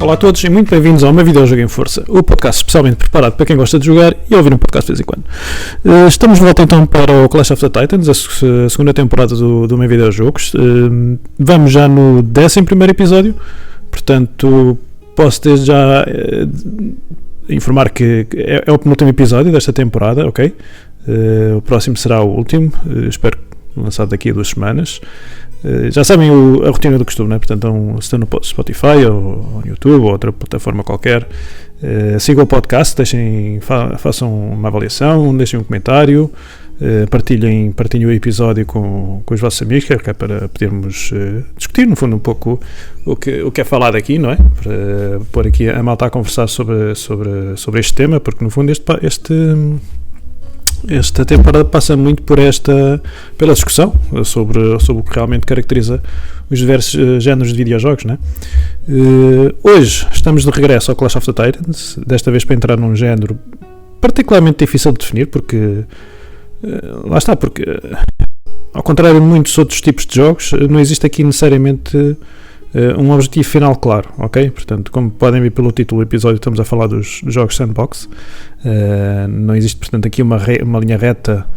Olá a todos e muito bem-vindos ao meu videojogo em força, o podcast especialmente preparado para quem gosta de jogar e ouvir um podcast de vez em quando. Estamos de volta então para o Clash of the Titans, a segunda temporada do meu videojogos. Vamos já no 11º episódio, portanto posso desde já informar que é o penúltimo episódio desta temporada, ok? O próximo será o último, espero lançado daqui a 2 semanas. Já sabem a rotina do costume, né? Portanto, se estão no Spotify ou no YouTube ou outra plataforma qualquer, sigam o podcast, façam uma avaliação, deixem um comentário, partilhem o episódio com os vossos amigos, que é para podermos discutir, no fundo, um pouco o que é falado aqui, não é? Para pôr aqui a malta a conversar sobre este tema, porque no fundo esta temporada passa muito pela discussão sobre o que realmente caracteriza os diversos géneros de videojogos, né? Hoje estamos de regresso ao Clash of the Titans, desta vez para entrar num género particularmente difícil de definir, porque lá está, porque ao contrário de muitos outros tipos de jogos, não existe aqui necessariamente um objetivo final claro, ok? Portanto, como podem ver pelo título do episódio, estamos a falar dos jogos sandbox. Não existe, portanto, aqui uma linha reta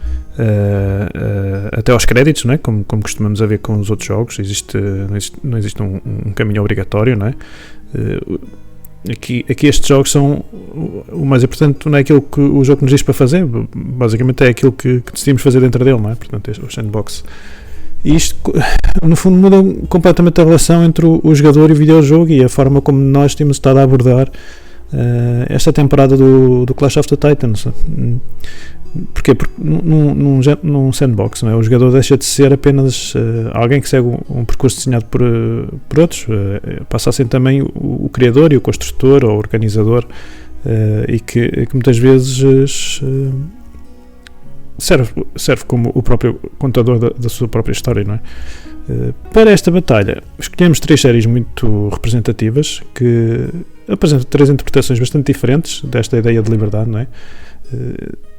até aos créditos, não é? Como costumamos a ver com os outros jogos. Não existe um caminho obrigatório, não é? Aqui estes jogos são o mais importante, não é aquilo que o jogo nos diz para fazer, basicamente é aquilo que decidimos fazer dentro dele, não é? Portanto, o sandbox. E isto, no fundo, muda completamente a relação entre o jogador e o videojogo e a forma como nós temos estado a abordar esta temporada do Clash of the Titans. Porquê? Porque num sandbox, não é? O jogador deixa de ser apenas alguém que segue um percurso desenhado por outros, passa a ser também o criador e o construtor ou o organizador, e que muitas vezes serve como o próprio contador da sua própria história, não é? Para esta batalha escolhemos 3 séries muito representativas que apresentam 3 interpretações bastante diferentes desta ideia de liberdade, não é?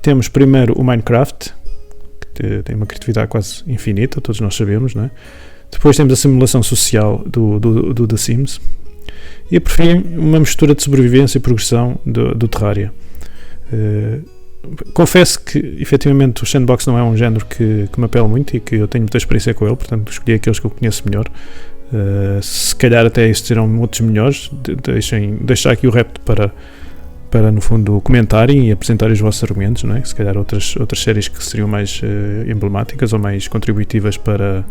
Temos primeiro o Minecraft, que tem uma criatividade quase infinita, todos nós sabemos, não é? Depois temos a simulação social do The Sims e por fim uma mistura de sobrevivência e progressão do Terraria. Confesso que efetivamente o sandbox não é um género que me apela muito e que eu tenho muita experiência com ele, portanto escolhi aqueles que eu conheço melhor. Se calhar até existirão outros melhores. Deixar aqui o repto para no fundo comentarem e apresentarem os vossos argumentos, não é? Se calhar outras séries que seriam mais emblemáticas ou mais contributivas para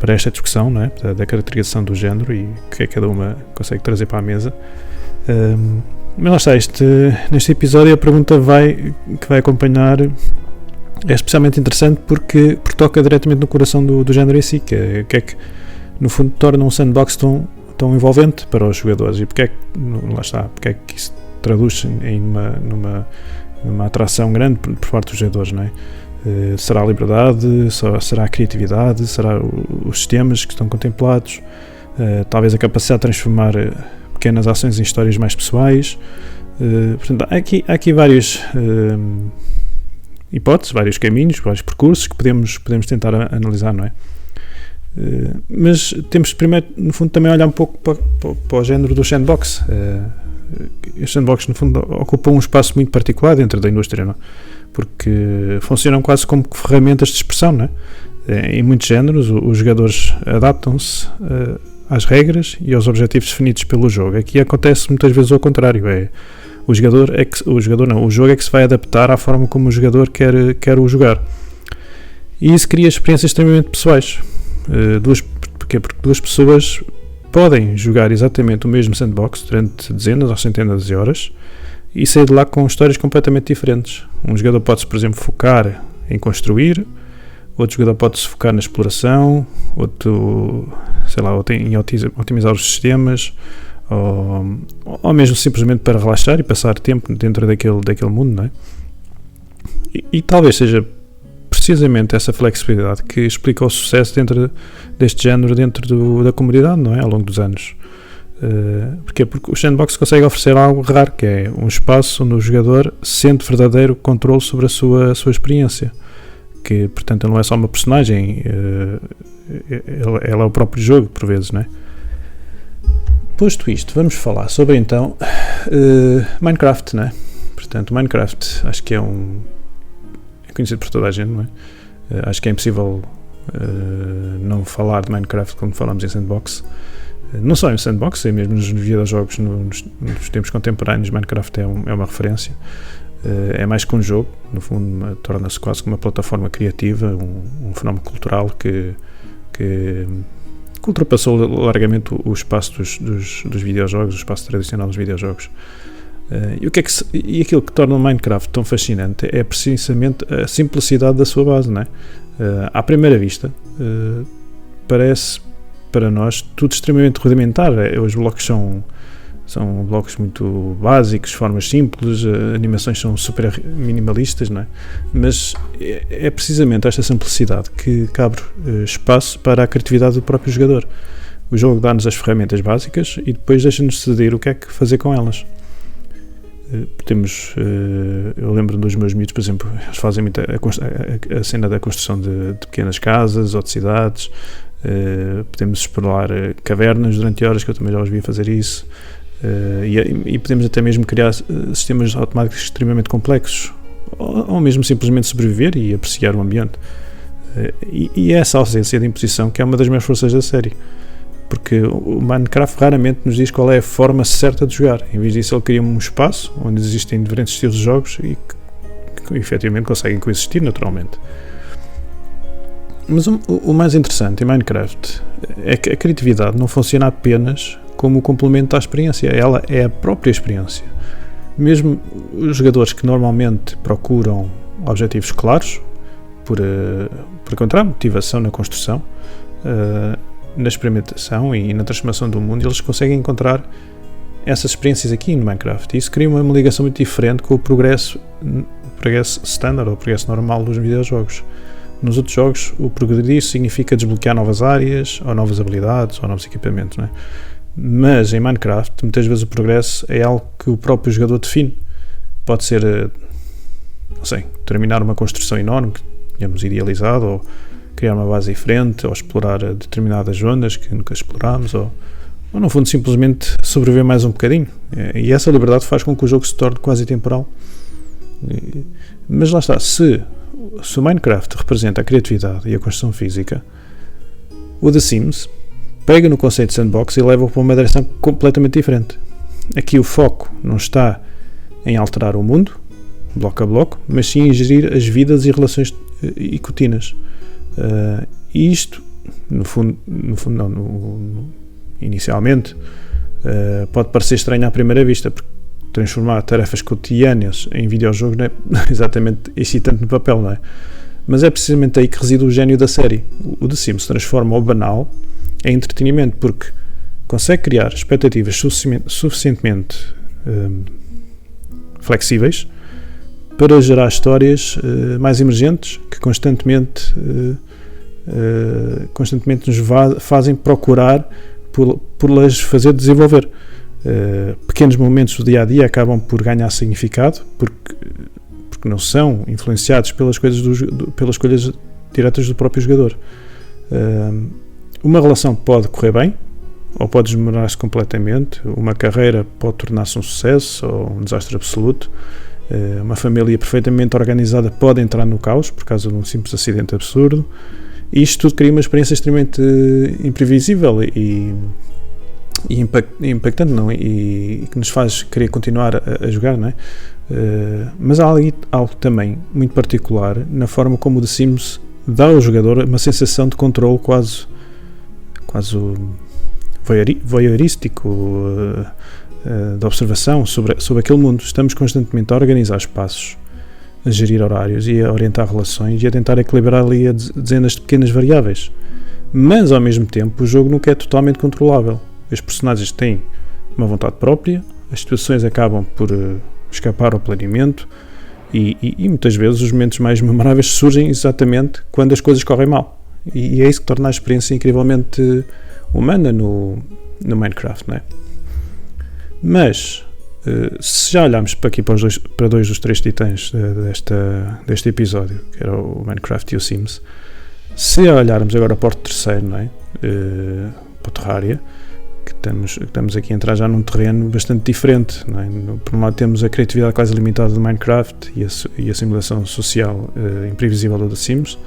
esta discussão, não é? Da caracterização do género e o que é que cada uma consegue trazer para a mesa. Mas lá está, neste episódio a pergunta que vai acompanhar é especialmente interessante porque toca diretamente no coração do género em si, que é que no fundo torna um sandbox tão envolvente para os jogadores e porque é que isso traduz numa atração grande por parte dos jogadores, não é? Será a liberdade, será a criatividade, será os sistemas que estão contemplados, talvez a capacidade de transformar pequenas ações em histórias mais pessoais. Portanto, há aqui várias hipóteses, vários caminhos, vários percursos que podemos tentar analisar, não é? Mas temos primeiro, no fundo, também olhar um pouco para o género do sandbox. Os sandbox, no fundo, ocupam um espaço muito particular dentro da indústria, não é? Porque funcionam quase como ferramentas de expressão, não é? Em muitos géneros, os jogadores adaptam-se às regras e aos objetivos definidos pelo jogo. Aqui acontece muitas vezes ao contrário, o jogo é que se vai adaptar à forma como o jogador quer o jogar. E isso cria experiências extremamente pessoais. Porque 2 pessoas podem jogar exatamente o mesmo sandbox durante dezenas ou centenas de horas e sair de lá com histórias completamente diferentes. Um jogador pode-se, por exemplo, focar em construir, outro jogador pode-se focar na exploração, outro em otimizar os sistemas, ou mesmo simplesmente para relaxar e passar tempo dentro daquele mundo, não é? E talvez seja precisamente essa flexibilidade que explica o sucesso deste género dentro da comunidade, não é? Ao longo dos anos. Porque o sandbox consegue oferecer algo raro, que é um espaço onde o jogador sente verdadeiro controle sobre a sua experiência, que portanto não é só uma personagem, ela é o próprio jogo por vezes, não é? posto isto, vamos falar sobre então Minecraft, não é? Portanto, Minecraft acho que é conhecido por toda a gente, não é? Acho que é impossível não falar de Minecraft quando falamos em sandbox. Não só em sandbox, é mesmo nos videojogos, nos tempos contemporâneos, Minecraft é uma referência. É mais que um jogo, no fundo torna-se quase como uma plataforma criativa, um fenómeno cultural que ultrapassou largamente o espaço dos videojogos, o espaço tradicional dos videojogos. E aquilo que torna o Minecraft tão fascinante é precisamente a simplicidade da sua base, não é? À primeira vista, parece para nós tudo extremamente rudimentar. Os blocos são blocos muito básicos, formas simples, animações são super minimalistas, não é? Mas é precisamente esta simplicidade que abre espaço para a criatividade do próprio jogador. O jogo dá-nos as ferramentas básicas e depois deixa-nos decidir o que é que fazer com elas. Eu lembro dos meus miúdos, por exemplo, eles fazem muito a cena da construção de pequenas casas ou de cidades. Podemos explorar cavernas durante horas, que eu também já os vi fazer isso. E podemos até mesmo criar sistemas automáticos extremamente complexos, ou mesmo simplesmente sobreviver e apreciar o ambiente. E é essa ausência de imposição que é uma das maiores forças da série, porque o Minecraft raramente nos diz qual é a forma certa de jogar. Em vez disso, ele cria um espaço onde existem diferentes estilos de jogos e que efetivamente conseguem coexistir naturalmente. Mas o mais interessante em Minecraft é que a criatividade não funciona apenas como complemento à experiência, ela é a própria experiência. Mesmo os jogadores que normalmente procuram objetivos claros, por encontrar motivação na construção, na experimentação e na transformação do mundo, eles conseguem encontrar essas experiências aqui no Minecraft. E isso cria uma ligação muito diferente com o progresso standard ou o progresso normal dos videojogos. Nos outros jogos, o progredir significa desbloquear novas áreas, ou novas habilidades, ou novos equipamentos, não é? Mas em Minecraft, muitas vezes o progresso é algo que o próprio jogador define. Pode ser, não sei, terminar uma construção enorme, digamos, idealizada, ou criar uma base diferente, ou explorar determinadas zonas que nunca explorámos, ou no fundo simplesmente sobreviver mais um bocadinho. E essa liberdade faz com que o jogo se torne quase temporal. Mas lá está, se o Minecraft representa a criatividade e a construção física, o The Sims pega no conceito de sandbox e leva-o para uma direção completamente diferente. Aqui o foco não está em alterar o mundo, bloco a bloco, mas sim em gerir as vidas e relações e rotinas. E isto, inicialmente, pode parecer estranho à primeira vista, porque transformar tarefas cotidianas em videojogos não é exatamente excitante no papel, não é? Mas é precisamente aí que reside o gênio da série. O The Sims transforma o banal em entretenimento, porque consegue criar expectativas suficientemente flexíveis para gerar histórias mais emergentes que constantemente nos fazem procurar por las fazer desenvolver. Pequenos momentos do dia a dia acabam por ganhar significado porque não são influenciados pelas escolhas diretas do próprio jogador. Uma relação pode correr bem ou pode desmoronar-se completamente, uma carreira pode tornar-se um sucesso ou um desastre absoluto, uma família perfeitamente organizada pode entrar no caos por causa de um simples acidente absurdo, e isto tudo cria uma experiência extremamente imprevisível e impactante, não? E que nos faz querer continuar a jogar, não é? Mas há algo também muito particular na forma como o The Sims dá ao jogador uma sensação de controle quase voyeurístico, de observação sobre aquele mundo. Estamos constantemente a organizar espaços, a gerir horários e a orientar relações e a tentar equilibrar ali dezenas de pequenas variáveis. Mas, ao mesmo tempo, o jogo nunca é totalmente controlável. Os personagens têm uma vontade própria, as situações acabam por escapar ao planeamento e muitas vezes os momentos mais memoráveis surgem exatamente quando as coisas correm mal. E é isso que torna a experiência incrivelmente humana no Minecraft, não é? Mas, se já olharmos para dois dos três titãs deste episódio, que era o Minecraft e o Sims, se olharmos agora para o terceiro, não é? Para o Terraria, que estamos aqui a entrar já num terreno bastante diferente, não é? Por um lado temos a criatividade quase limitada do Minecraft e a simulação social imprevisível do The Sims,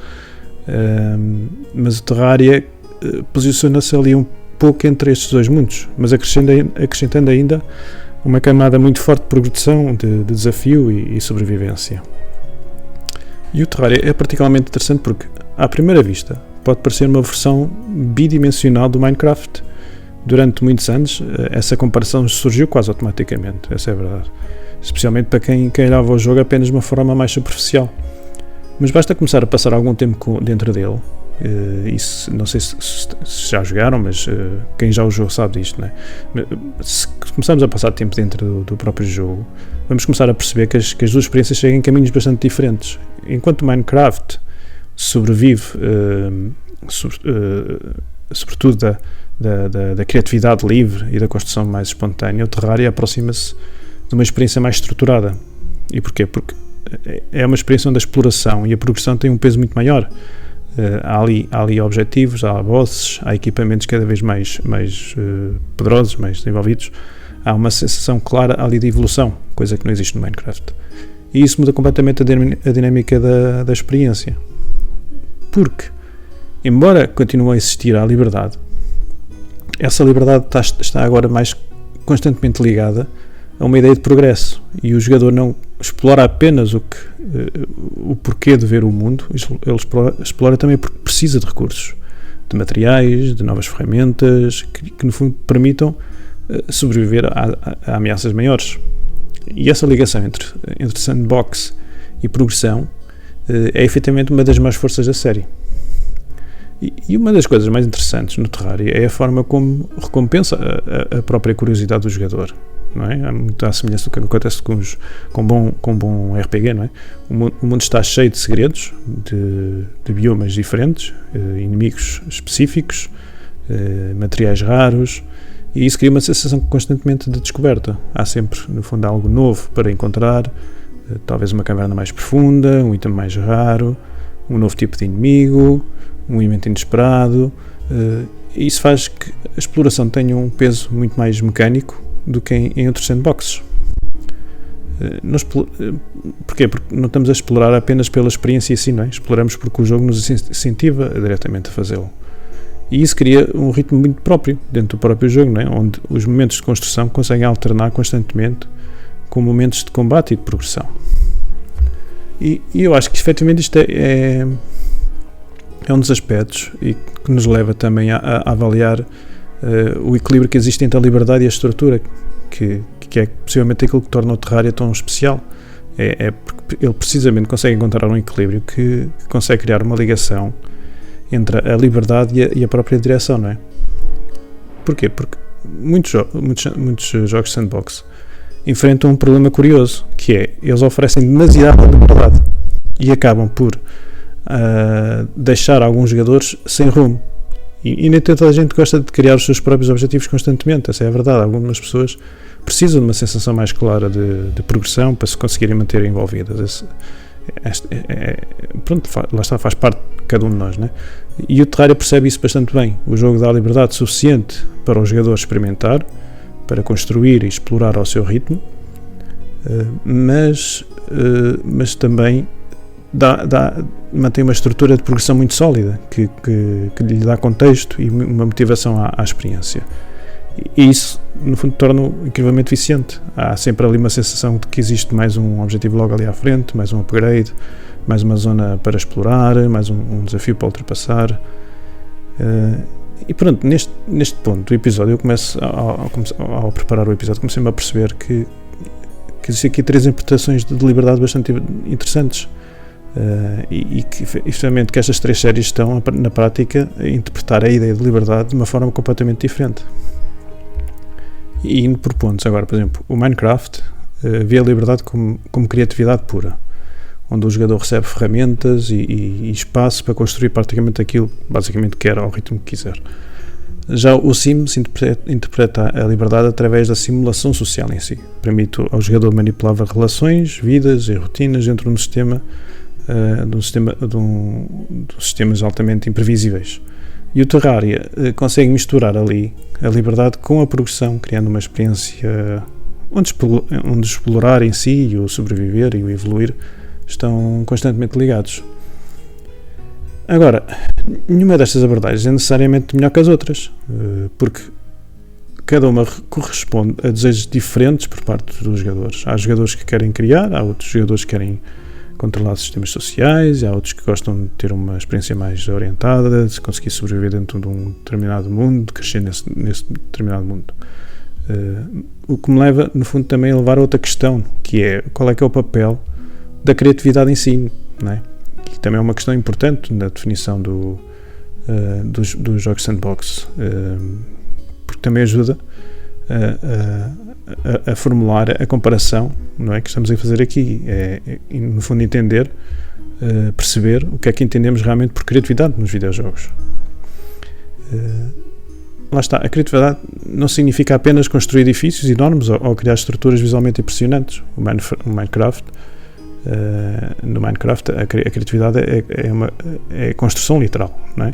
mas o Terraria posiciona-se ali um pouco entre estes dois mundos, mas acrescentando ainda uma camada muito forte de progressão, de desafio e sobrevivência. E o Terraria é particularmente interessante porque, à primeira vista, pode parecer uma versão bidimensional do Minecraft. Durante muitos anos, essa comparação surgiu quase automaticamente, essa é a verdade. Especialmente para quem olhava o jogo apenas de uma forma mais superficial. Mas basta começar a passar algum tempo dentro dele. Isso, não sei se já jogaram, mas quem já o jogou sabe disto, não é? Se começarmos a passar tempo dentro do próprio jogo, vamos começar a perceber que as duas experiências seguem caminhos bastante diferentes. Enquanto o Minecraft sobrevive, sobretudo da criatividade livre e da construção mais espontânea, o Terraria aproxima-se de uma experiência mais estruturada. E porquê? Porque é uma experiência onde a exploração e a progressão têm um peso muito maior. Há ali objetivos, há bosses, há equipamentos cada vez mais poderosos, mais desenvolvidos. Há uma sensação clara ali de evolução, coisa que não existe no Minecraft. E isso muda completamente a dinâmica da experiência. Porque, embora continue a existir a liberdade, essa liberdade está agora mais constantemente ligada a uma ideia de progresso, e o jogador não explora apenas o porquê de ver o mundo, ele explora também porque precisa de recursos, de materiais, de novas ferramentas que no fundo permitam sobreviver a ameaças maiores. E essa ligação entre sandbox e progressão é efetivamente uma das maiores forças da série. E uma das coisas mais interessantes no Terraria é a forma como recompensa a própria curiosidade do jogador, não é? Há muito à semelhança do que acontece com bom RPG, não é? O mundo está cheio de segredos, de biomas diferentes, inimigos específicos, materiais raros, e isso cria uma sensação constantemente de descoberta. Há sempre, no fundo, algo novo para encontrar, talvez uma caverna mais profunda, um item mais raro, um novo tipo de inimigo, um evento inesperado, e isso faz que a exploração tenha um peso muito mais mecânico do que em outros sandboxes. Porquê? Porque não estamos a explorar apenas pela experiência em si, não é? Exploramos porque o jogo nos incentiva diretamente a fazê-lo. E isso cria um ritmo muito próprio dentro do próprio jogo, não é? Onde os momentos de construção conseguem alternar constantemente com momentos de combate e de progressão. E eu acho que efetivamente isto é um dos aspectos e que nos leva também a avaliar o equilíbrio que existe entre a liberdade e a estrutura, que é possivelmente aquilo que torna o Terraria tão especial. É porque ele precisamente consegue encontrar um equilíbrio que consegue criar uma ligação entre a liberdade e a própria direção, não é? Porquê? Porque muitos jogos sandbox enfrentam um problema curioso, que é, eles oferecem demasiada liberdade e acabam por deixar alguns jogadores sem rumo. E nem toda a gente gosta de criar os seus próprios objetivos constantemente, essa é a verdade. Algumas pessoas precisam de uma sensação mais clara de progressão para se conseguirem manter envolvidas. Pronto, lá está, faz parte de cada um de nós, né? E o Terraria percebe isso bastante bem. O jogo dá liberdade suficiente para o jogador experimentar, para construir e explorar ao seu ritmo, mas também mantém uma estrutura de progressão muito sólida que lhe dá contexto e uma motivação à experiência. E isso, no fundo, torna-o incrivelmente eficiente. Há sempre ali uma sensação de que existe mais um objetivo logo ali à frente, mais um upgrade, mais uma zona para explorar, mais um desafio para ultrapassar. E pronto, neste ponto do episódio, eu começo, ao preparar o episódio, comecei-me a perceber que existem aqui três interpretações de liberdade bastante interessantes. E que efetivamente que estas três séries estão na prática a interpretar a ideia de liberdade de uma forma completamente diferente. E indo por pontos agora, por exemplo, o Minecraft vê a liberdade como criatividade pura, onde o jogador recebe ferramentas e espaço para construir praticamente aquilo basicamente quer ao ritmo que quiser. Já o Sims interpreta a liberdade através da simulação social em si, permite ao jogador manipular relações, vidas e rotinas dentro de um sistema de sistemas altamente imprevisíveis. E o Terraria consegue misturar ali a liberdade com a progressão, criando uma experiência onde explorar em si e o sobreviver e o evoluir estão constantemente ligados. Agora, nenhuma destas abordagens é necessariamente melhor que as outras, porque cada uma corresponde a desejos diferentes por parte dos jogadores. Há jogadores que querem criar, há outros jogadores que querem controlar sistemas sociais, há outros que gostam de ter uma experiência mais orientada, de conseguir sobreviver dentro de um determinado mundo, de crescer nesse determinado mundo. O que me leva, no fundo, também a levar a outra questão, que é qual é que é o papel da criatividade em si, não é? Que também é uma questão importante na definição dos jogos sandbox, porque também ajuda a formular a comparação, não é, que estamos a fazer aqui, no fundo entender, perceber o que é que entendemos realmente por criatividade nos videojogos. Lá está, a criatividade não significa apenas construir edifícios enormes ou criar estruturas visualmente impressionantes. No Minecraft a criatividade é construção literal, não é?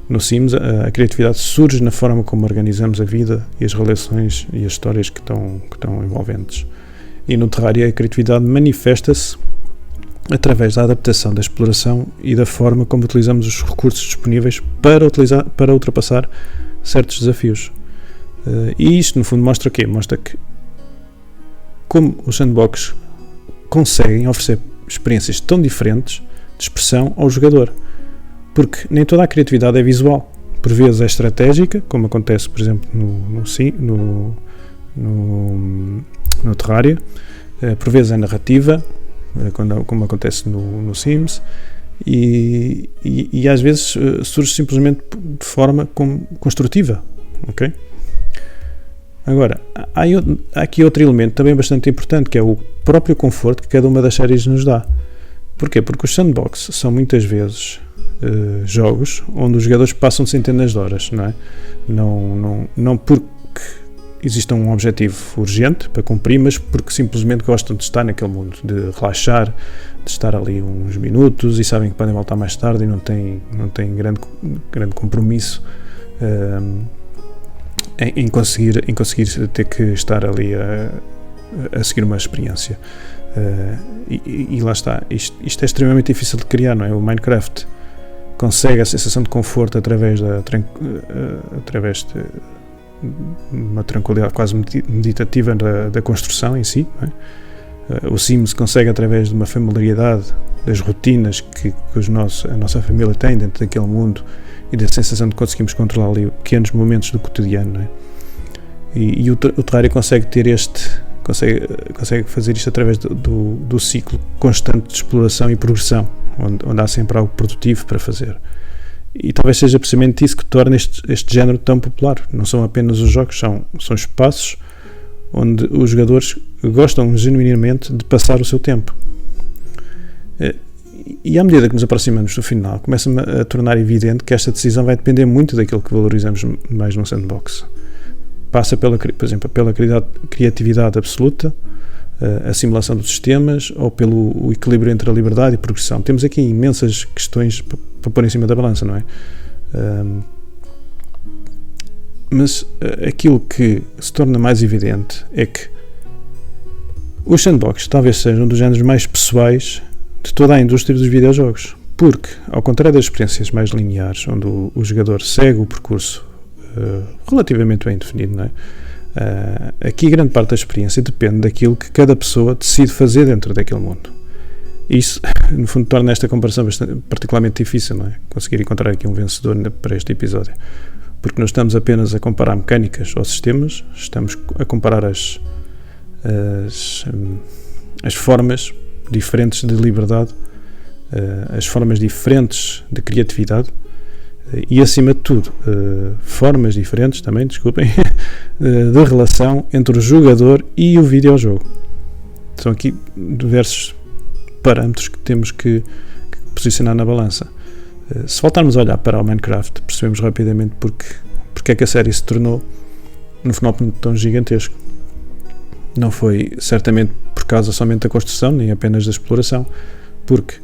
No Sims a criatividade surge na forma como organizamos a vida e as relações e as histórias que estão envolventes. E no Terraria a criatividade manifesta-se através da adaptação, da exploração e da forma como utilizamos os recursos disponíveis para ultrapassar certos desafios. E isto no fundo mostra o quê? Mostra que como os sandbox conseguem oferecer experiências tão diferentes de expressão ao jogador, porque nem toda a criatividade é visual, por vezes é estratégica, como acontece por exemplo no Terraria, por vezes é narrativa, como acontece no Sims, e às vezes surge simplesmente de forma construtiva, ok? Agora, há aqui outro elemento também bastante importante, que é o próprio conforto que cada uma das séries nos dá. Porquê? Porque os sandbox são muitas vezes jogos onde os jogadores passam centenas de horas, não é? Não porque exista um objetivo urgente para cumprir, mas porque simplesmente gostam de estar naquele mundo, de relaxar, de estar ali uns minutos e sabem que podem voltar mais tarde e não têm grande compromisso em conseguir ter que estar ali a seguir uma experiência. E lá está, isto é extremamente difícil de criar, não é? O Minecraft consegue a sensação de conforto através de uma tranquilidade quase meditativa da construção em si, não é? O Sims consegue através de uma familiaridade das rotinas que a nossa família tem dentro daquele mundo e da sensação de que conseguimos controlar ali pequenos momentos do cotidiano, não é? E o Terraria consegue fazer isto através do ciclo constante de exploração e progressão, onde há sempre algo produtivo para fazer. E talvez seja precisamente isso que torna este género tão popular. Não são apenas os jogos, são espaços onde os jogadores gostam genuinamente de passar o seu tempo. E à medida que nos aproximamos do final, começa-me a tornar evidente que esta decisão vai depender muito daquilo que valorizamos mais no sandbox. Passa, por exemplo, pela criatividade absoluta, a simulação dos sistemas ou pelo equilíbrio entre a liberdade e a progressão. Temos aqui imensas questões para pôr em cima da balança, não é? Mas aquilo que se torna mais evidente é que os sandbox talvez sejam um dos géneros mais pessoais de toda a indústria dos videojogos, porque, ao contrário das experiências mais lineares, onde o jogador segue o percurso relativamente bem definido, não é? Aqui grande parte da experiência depende daquilo que cada pessoa decide fazer dentro daquele mundo. Isso, no fundo, torna esta comparação particularmente difícil, não é? Conseguir encontrar aqui um vencedor para este episódio, porque não estamos apenas a comparar mecânicas ou sistemas, estamos a comparar as formas diferentes de liberdade, as formas diferentes de criatividade e, acima de tudo, formas diferentes também, desculpem, de relação entre o jogador e o videojogo. São aqui diversos parâmetros que temos que posicionar na balança. Se voltarmos a olhar para o Minecraft, percebemos rapidamente porque é que a série se tornou um fenómeno tão gigantesco. Não foi certamente por causa somente da construção, nem apenas da exploração, porque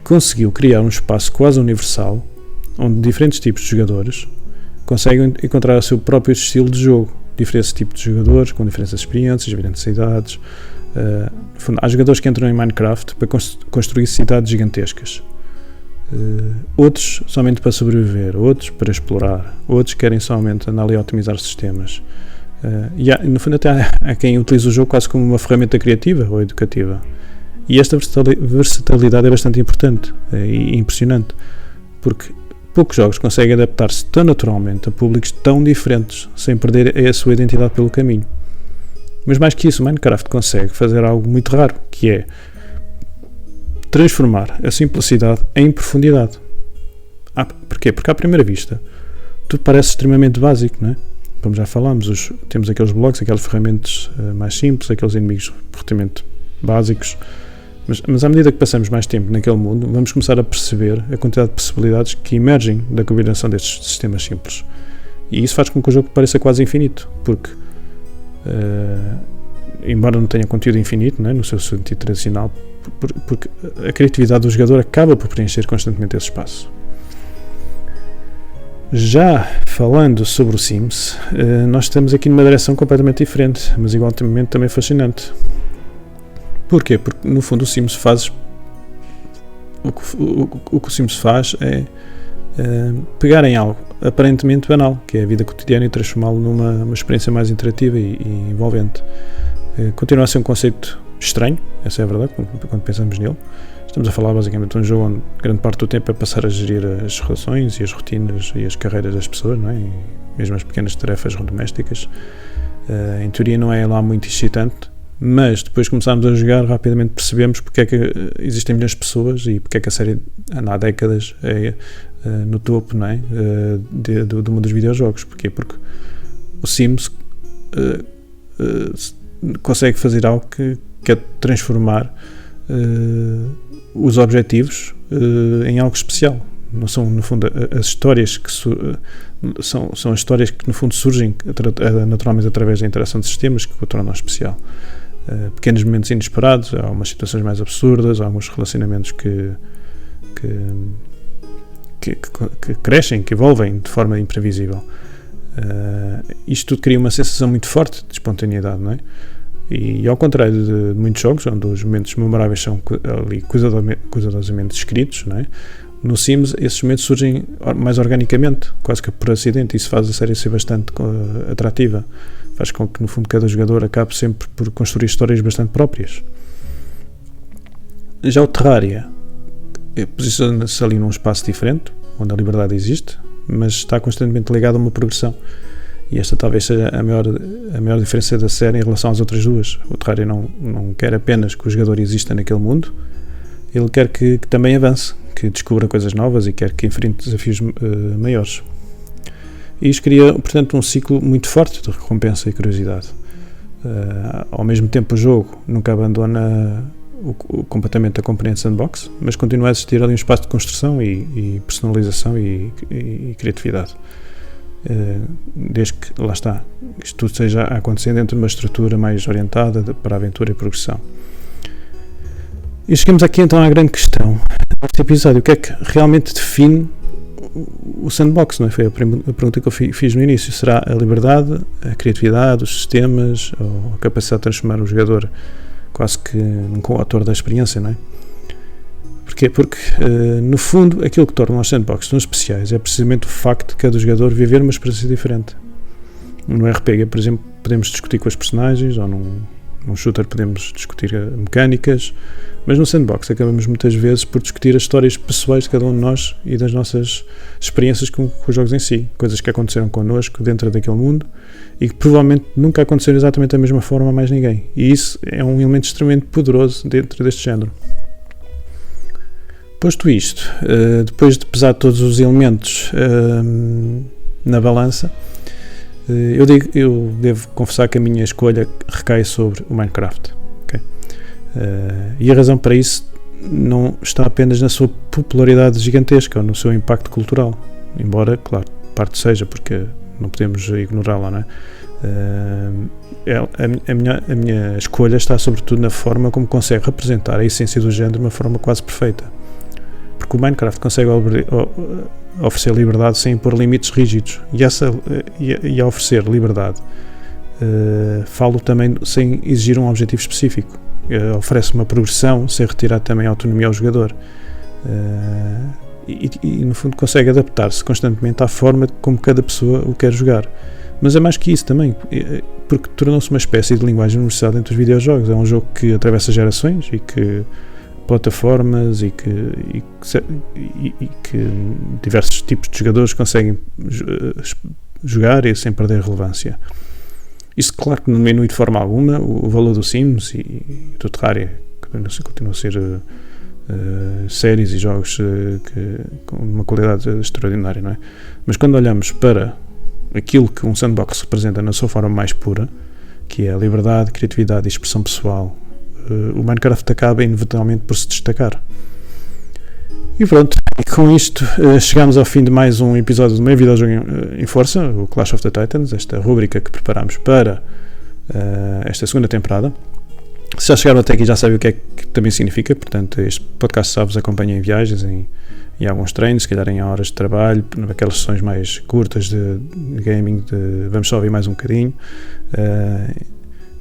conseguiu criar um espaço quase universal onde diferentes tipos de jogadores conseguem encontrar o seu próprio estilo de jogo, diferentes tipos de jogadores com diferentes experiências, diferentes cidades. No fundo, há jogadores que entram em Minecraft para construir cidades gigantescas, outros somente para sobreviver, outros para explorar, outros querem somente andar ali a otimizar sistemas. E no fundo até há quem utiliza o jogo quase como uma ferramenta criativa ou educativa, e esta versatilidade é bastante importante e impressionante, porque poucos jogos conseguem adaptar-se tão naturalmente a públicos tão diferentes sem perder a sua identidade pelo caminho. Mas mais que isso, o Minecraft consegue fazer algo muito raro, que é transformar a simplicidade em profundidade. Porquê? Porque à primeira vista tudo parece extremamente básico, não é? Como já falámos, temos aqueles blocos, aquelas ferramentas mais simples, aqueles inimigos relativamente básicos, mas à medida que passamos mais tempo naquele mundo, vamos começar a perceber a quantidade de possibilidades que emergem da combinação destes sistemas simples. E isso faz com que o jogo pareça quase infinito, porque embora não tenha conteúdo infinito, não é, no seu sentido tradicional, porque a criatividade do jogador acaba por preencher constantemente esse espaço. Já falando sobre o Sims, nós estamos aqui numa direção completamente diferente, mas igualmente também fascinante. Porquê? Porque no fundo o Sims faz o que o Sims faz é pegar em algo aparentemente banal, que é a vida cotidiana, e transformá-lo numa experiência mais interativa e envolvente. Continua a ser um conceito estranho, essa é a verdade, quando pensamos nele. Estamos a falar basicamente de um jogo onde grande parte do tempo é passar a gerir as relações e as rotinas e as carreiras das pessoas, não é? E mesmo as pequenas tarefas domésticas. Em teoria não é lá muito excitante, mas depois que começámos a jogar, rapidamente percebemos porque é que existem milhões de pessoas e porque é que a série anda há décadas no topo, não é? Do mundo dos videojogos. Porquê? Porque o Sims consegue fazer algo que é transformar os objetivos em algo especial. Não são, no fundo, as histórias que são as histórias que no fundo surgem naturalmente através da interação de sistemas que o tornam especial. Pequenos momentos inesperados, há umas situações mais absurdas, há alguns relacionamentos que crescem, que evolvem de forma imprevisível. Isto tudo cria uma sensação muito forte de espontaneidade, não é? E ao contrário de muitos jogos, onde os momentos memoráveis são ali cuidadosamente descritos, não é? No Sims esses momentos surgem mais organicamente, quase que por acidente. Isso faz a série ser bastante atrativa, faz com que no fundo cada jogador acabe sempre por construir histórias bastante próprias. Já o Terraria posiciona-se ali num espaço diferente, onde a liberdade existe, mas está constantemente ligado a uma progressão. E esta talvez seja a maior diferença da série em relação às outras duas. O Terraria não quer apenas que o jogador exista naquele mundo, ele quer que também avance, que descubra coisas novas e quer que enfrente desafios maiores. E isto cria, portanto, um ciclo muito forte de recompensa e curiosidade. Ao mesmo tempo, o jogo nunca abandona completamente a componente sandbox, mas continua a existir ali um espaço de construção e personalização e criatividade. Desde que, lá está, isto tudo esteja a acontecer dentro de uma estrutura mais orientada para a aventura e progressão. E chegamos aqui então à grande questão deste episódio: o que é que realmente define o sandbox? Não é? Foi a pergunta que eu fiz no início. Será a liberdade, a criatividade, os sistemas, ou a capacidade de transformar o jogador quase que num coautor da experiência, não é? Porquê? Porque, no fundo, aquilo que torna os sandbox tão especiais é precisamente o facto de cada jogador viver uma experiência diferente. No RPG, por exemplo, podemos discutir com os personagens, ou num shooter podemos discutir mecânicas, mas no sandbox acabamos muitas vezes por discutir as histórias pessoais de cada um de nós e das nossas experiências com os jogos em si, coisas que aconteceram connosco dentro daquele mundo e que provavelmente nunca aconteceram exatamente da mesma forma a mais ninguém. E isso é um elemento extremamente poderoso dentro deste género. Posto isto, depois de pesar todos os elementos na balança, eu devo confessar que a minha escolha recai sobre o Minecraft. Okay? E a razão para isso não está apenas na sua popularidade gigantesca ou no seu impacto cultural, embora, claro, parte seja, porque não podemos ignorá-la, não é? A minha escolha está sobretudo na forma como consegue representar a essência do género de uma forma quase perfeita. Porque o Minecraft consegue oferecer liberdade sem impor limites rígidos. E a oferecer liberdade, falo também sem exigir um objetivo específico. Oferece uma progressão sem retirar também a autonomia ao jogador. E no fundo consegue adaptar-se constantemente à forma como cada pessoa o quer jogar. Mas é mais que isso também, porque tornou-se uma espécie de linguagem universal entre os videojogos. É um jogo que atravessa gerações e que plataformas e que diversos tipos de jogadores conseguem jogar e sem perder relevância. Isso, claro, que não diminui de forma alguma o valor do Sims e do Terraria, que continuam a ser séries e jogos com uma qualidade extraordinária, não é? Mas quando olhamos para aquilo que um sandbox representa na sua forma mais pura, que é a liberdade, criatividade e expressão pessoal, o Minecraft acaba inevitavelmente por se destacar. E pronto, e com isto chegamos ao fim de mais um episódio do meu videojogo em força, o Clash of the Titans, esta rubrica que preparamos para esta segunda temporada. Se já chegaram até aqui já sabem o que é que também significa, portanto este podcast só vos acompanha em viagens, em alguns treinos, se calhar em horas de trabalho, naquelas sessões mais curtas de gaming, vamos só ouvir mais um bocadinho.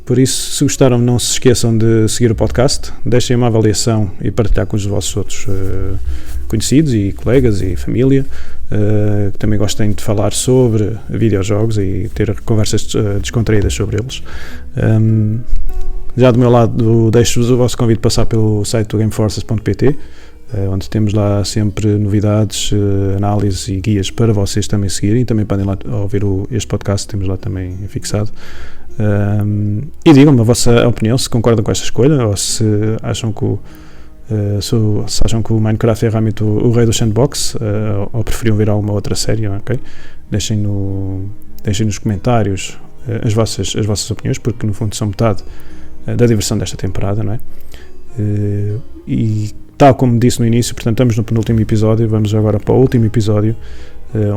Por isso, se gostaram, não se esqueçam de seguir o podcast, deixem uma avaliação e partilhar com os vossos outros conhecidos e colegas e família, que também gostem de falar sobre videojogos e ter conversas descontraídas sobre eles. Já do meu lado, deixo-vos o vosso convite de passar pelo site do gameforces.pt, onde temos lá sempre novidades, análises e guias para vocês também seguirem. Também podem lá ouvir este podcast, temos lá também fixado. E digam-me a vossa opinião, se concordam com esta escolha ou se acham que o Minecraft é realmente o rei do sandbox, ou preferiam ver alguma outra série, ok? Deixem nos comentários as vossas opiniões, porque no fundo são metade da diversão desta temporada, não é? E tal como disse no início, portanto estamos no penúltimo episódio, vamos agora para o último episódio,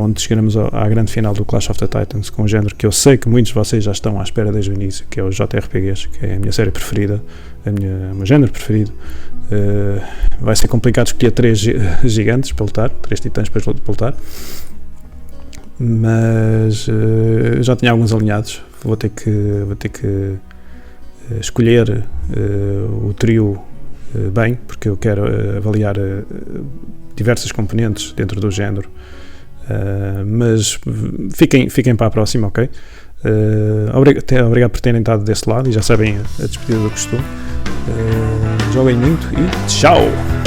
onde chegaremos à grande final do Clash of the Titans, com um género que eu sei que muitos de vocês já estão à espera desde o início, que é o JRPGs, que é a minha série preferida, o meu género preferido. Vai ser complicado escolher 3 gigantes para lutar, 3 titãs para lutar, mas já tinha alguns alinhados. Vou ter que escolher o trio bem, porque eu quero avaliar diversas componentes dentro do género. Mas fiquem para a próxima, ok? Obrigado por terem estado desse lado e já sabem a despedida do costume. Joguem muito e tchau!